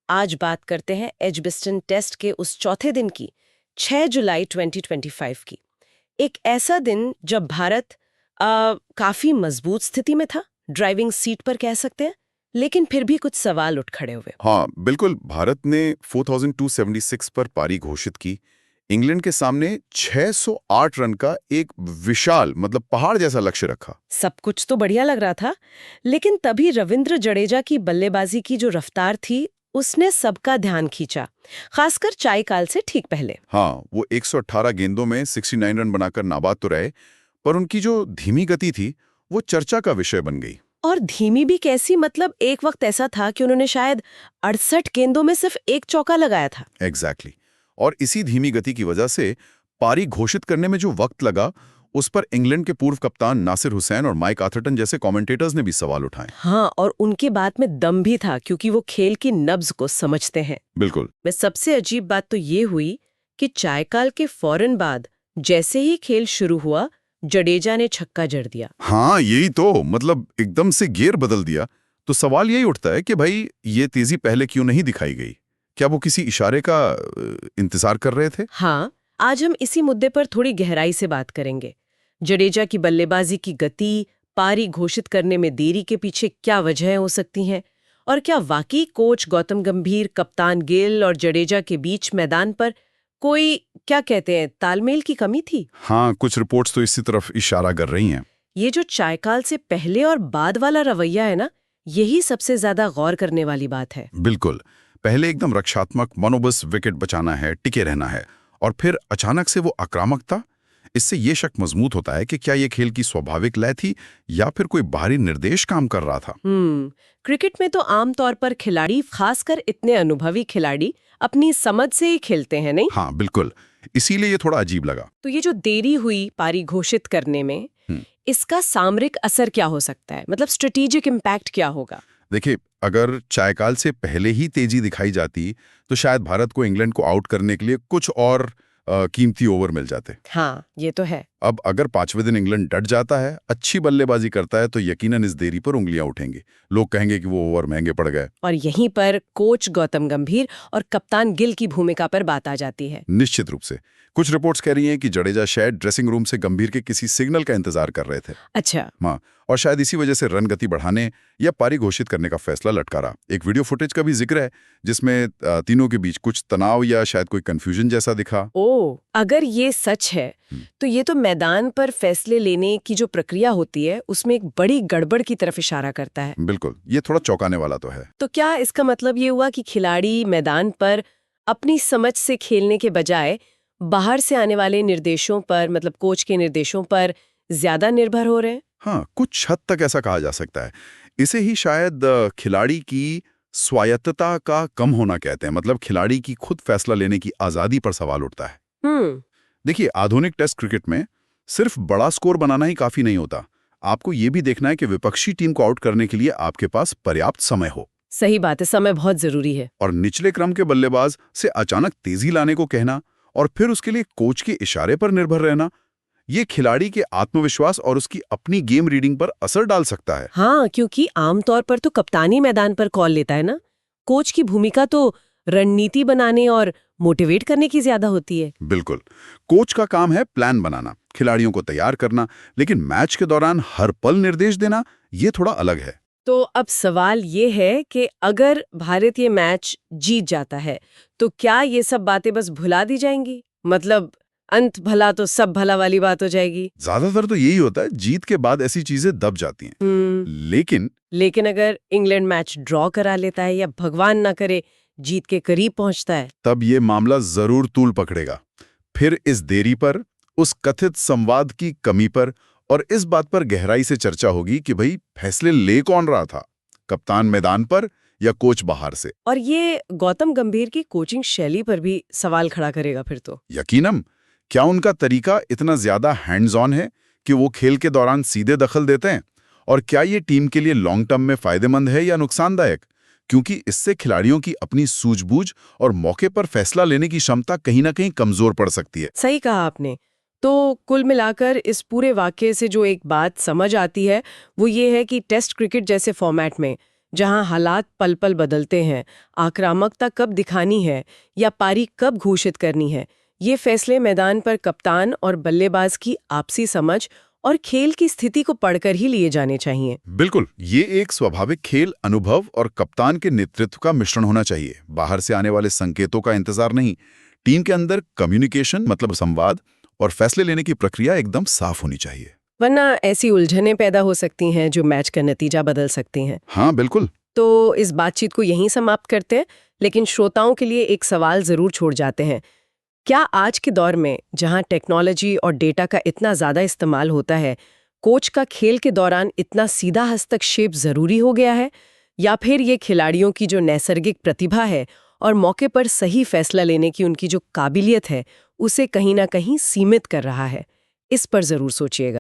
आज बात करते हैं एजबेस्टन टेस्ट के उस चौथे दिन की, 6 जुलाई 2025 की। एक ऐसा दिन जब भारत काफी मजबूत स्थिति में था, ड्राइविंग सीट पर कह सकते हैं, लेकिन फिर भी कुछ सवाल उठ खड़े हुए। हाँ बिल्कुल, भारत ने 4276 पर पारी घोषित की। इंग्लैंड के सामने 608 रन का एक विशाल पहाड़ जैसा लक्ष्य रखा। सब कुछ तो बढ़िया लग रहा था, लेकिन तभी रविंद्र जडेजा की बल्लेबाजी की जो रफ्तार थी उसने सबका ध्यान खींचा, खासकर चायकाल से ठीक पहले। हाँ, वो 118 गेंदों में 69 रन बनाकर नाबाद तो रहे, पर उनकी जो धीमी गति थी वो चर्चा का विषय बन गई। और धीमी भी कैसी, एक वक्त ऐसा था कि उन्होंने शायद 68 गेंदों में सिर्फ एक चौका लगाया था। एग्जैक्टली। और इसी धीमी गति की वजह से पारी घोषित करने में जो वक्त लगा, उस पर इंग्लैंड के पूर्व कप्तान नासिर हुसैन और माइक आथरटन जैसे कमेंटेटर्स ने भी सवाल उठाए। हाँ, और उनकी बात में दम भी था, क्योंकि वो खेल की नब्ज को समझते हैं। बिल्कुल। में सबसे अजीब बात तो ये हुई कि चायकाल के फौरन बाद जैसे ही खेल शुरू हुआ, जडेजा ने छक्का जड़ दिया। हाँ, यही तो, एकदम से गियर बदल दिया। तो सवाल यही उठता है कि भाई ये तेजी पहले क्यों नहीं दिखाई गई? क्या वो किसी इशारे का इंतजार कर रहे थे? हाँ, आज हम इसी मुद्दे पर थोड़ी गहराई से बात करेंगे। जडेजा की बल्लेबाजी की गति, पारी घोषित करने में देरी के पीछे क्या वजहें हो सकती हैं, और क्या वाकई कोच गौतम गंभीर, कप्तान गिल और जडेजा के बीच मैदान पर कोई, क्या कहते हैं, तालमेल की कमी थी? हाँ, कुछ रिपोर्ट्स तो इसी तरफ इशारा कर रही हैं। ये जो चायकाल से पहले और बाद वाला रवैया है ना, यही सबसे ज्यादा गौर करने वाली बात है। बिल्कुल। पहले एकदम रक्षात्मक मनोबस, विकेट बचाना है, टिके रहना है, और फिर अचानक से वो आक्रामकता। इससे ये शक मजबूत होता है कि क्या ये खेल की स्वाभाविक लय थी या फिर कोई बाहरी निर्देश काम कर रहा था। क्रिकेट में तो आमतौर पर खिलाड़ी, खासकर इतने अनुभवी खिलाड़ी, अपनी समझ से ही खेलते हैं, नहीं? हाँ बिल्कुल, इसीलिए ये थोड़ा अजीब लगा। तो ये जो देरी हुई पारी घोषित करने में, इसका सामरिक असर क्या हो सकता है? स्ट्रेटेजिक इम्पैक्ट क्या होगा? देखिए, अगर चायकाल से पहले ही तेजी दिखाई जाती तो शायद भारत को इंग्लैंड को आउट करने के लिए कुछ और कीमती ओवर मिल जाते। हाँ, ये तो है। अब अगर 5वें दिन इंग्लैंड डट जाता है, अच्छी बल्लेबाजी करता है, तो यकीनन इस देरी पर उंगलियां उठेंगी। लोग कहेंगे कि वो ओवर महंगे पड़ गए। और यहीं पर कोच गौतम गंभीर और कप्तान गिल की भूमिका पर बात आ जाती है। निश्चित रूप से। कुछ रिपोर्ट्स कह रही हैं कि जडेजा शायद ड्रेसिंग रूम से गंभीर के किसी सिग्नल का इंतजार कर रहे थे। अच्छा। हाँ, और शायद इसी वजह से रन गति बढ़ाने या पारी घोषित करने का फैसला लटका रहा। एक वीडियो फुटेज का भी जिक्र है जिसमें तीनों के बीच कुछ तनाव या शायद कोई कंफ्यूजन जैसा दिखा। ओह, अगर ये सच है तो ये तो मैदान पर फैसले लेने की जो प्रक्रिया होती है उसमें एक बड़ी गड़बड़ की तरफ इशारा करता है। बिल्कुल, ये थोड़ा चौंकाने वाला तो है। तो क्या इसका मतलब ये हुआ कि खिलाड़ी मैदान पर अपनी समझ से खेलने के बजाय बाहर से आने वाले निर्देशों पर, कोच के निर्देशों पर ज्यादा निर्भर हो रहे हैं? हाँ, कुछ हद तक ऐसा कहा जा सकता है। इसे ही शायद खिलाड़ी की स्वायत्तता का कम होना कहते हैं। खिलाड़ी की खुद फैसला लेने की आजादी पर सवाल उठता है। देखिए, आधुनिक टेस्ट क्रिकेट में सिर्फ बड़ा स्कोर बनाना ही काफी नहीं होता। आपको ये भी देखना है कि विपक्षी टीम को आउट करने के लिए आपके पास पर्याप्त समय हो। सही बात है, समय बहुत जरूरी है। और निचले क्रम के बल्लेबाज से अचानक तेजी लाने को कहना और फिर उसके लिए कोच के इशारे पर निर्भर रहना, ये खिलाड़ी के आत्मविश्वास और उसकी अपनी गेम रीडिंग पर असर डाल सकता है। हाँ, क्योंकि आमतौर पर तो कप्तानी मैदान पर कॉल लेता है ना। कोच की भूमिका तो रणनीति बनाने और मोटिवेट करने की ज्यादा होती है। बिल्कुल, कोच का काम है प्लान बनाना, खिलाड़ियों को तैयार करना, लेकिन मैच के दौरान हर पल निर्देश देना ये थोड़ा अलग है। तो अब सवाल ये है कि अगर भारत ये मैच जीत जाता है तो क्या ये सब बातें बस भुला दी जाएंगी? अंत भला तो सब भला वाली बात हो जाएगी। ज्यादातर तो यही होता है, जीत के बाद ऐसी चीजें दब जाती हैं। लेकिन अगर इंग्लैंड मैच ड्रॉ करा लेता है या भगवान ना करे जीत के करीब पहुंचता है, तब ये मामला जरूर तूल पकड़ेगा। फिर इस देरी पर, उस कथित संवाद की कमी पर और इस बात पर गहराई से चर्चा होगी कि भाई फैसले ले कौन रहा था, कप्तान मैदान पर या कोच बाहर से। और ये गौतम गंभीर की कोचिंग शैली पर भी सवाल खड़ा करेगा फिर तो। यकीनन, क्या उनका तरीका इतना ज्यादा हैंड्स ऑन है कि वो खेल के दौरान सीधे दखल देते हैं? और क्या ये टीम के लिए लॉन्ग टर्म में फायदेमंद है या नुकसानदायक? क्योंकि इससे खिलाड़ियों की अपनी सूझबूझ और मौके पर फैसला लेने की क्षमता कहीं ना कहीं कमजोर पड़ सकती है। सही कहा आपने। तो कुल मिलाकर इस पूरे वाकये से जो एक बात समझ आती है वो ये है कि टेस्ट क्रिकेट जैसे फॉर्मेट में जहां हालात पल पल बदलते हैं, आक्रामकता कब दिखानी है या पारी कब घोषित करनी है, ये फैसले मैदान पर कप्तान और बल्लेबाज की आपसी समझ और खेल की स्थिति को पढ़कर ही लिए जाने चाहिए। बिल्कुल, ये एक स्वाभाविक खेल अनुभव और कप्तान के नेतृत्व का मिश्रण होना चाहिए। बाहर से आने वाले संकेतों का इंतजार नहीं। टीम के अंदर कम्युनिकेशन मतलब संवाद और फैसले लेने की प्रक्रिया एकदम साफ होनी चाहिए, वरना ऐसी उलझनें पैदा हो सकती हैं जो मैच का नतीजा बदल सकती हैं। हाँ बिल्कुल। तो इस बातचीत को यहीं समाप्त करते हैं, लेकिन श्रोताओं के लिए एक सवाल जरूर छोड़ जाते हैं। क्या आज के दौर में, जहां टेक्नोलॉजी और डेटा का इतना ज्यादा इस्तेमाल होता है, कोच का खेल के दौरान इतना सीधा हस्तक्षेप जरूरी हो गया है, या फिर ये खिलाड़ियों की जो नैसर्गिक प्रतिभा है और मौके पर सही फैसला लेने की उनकी जो काबिलियत है, उसे कहीं ना कहीं सीमित कर रहा है? इस पर जरूर सोचिएगा।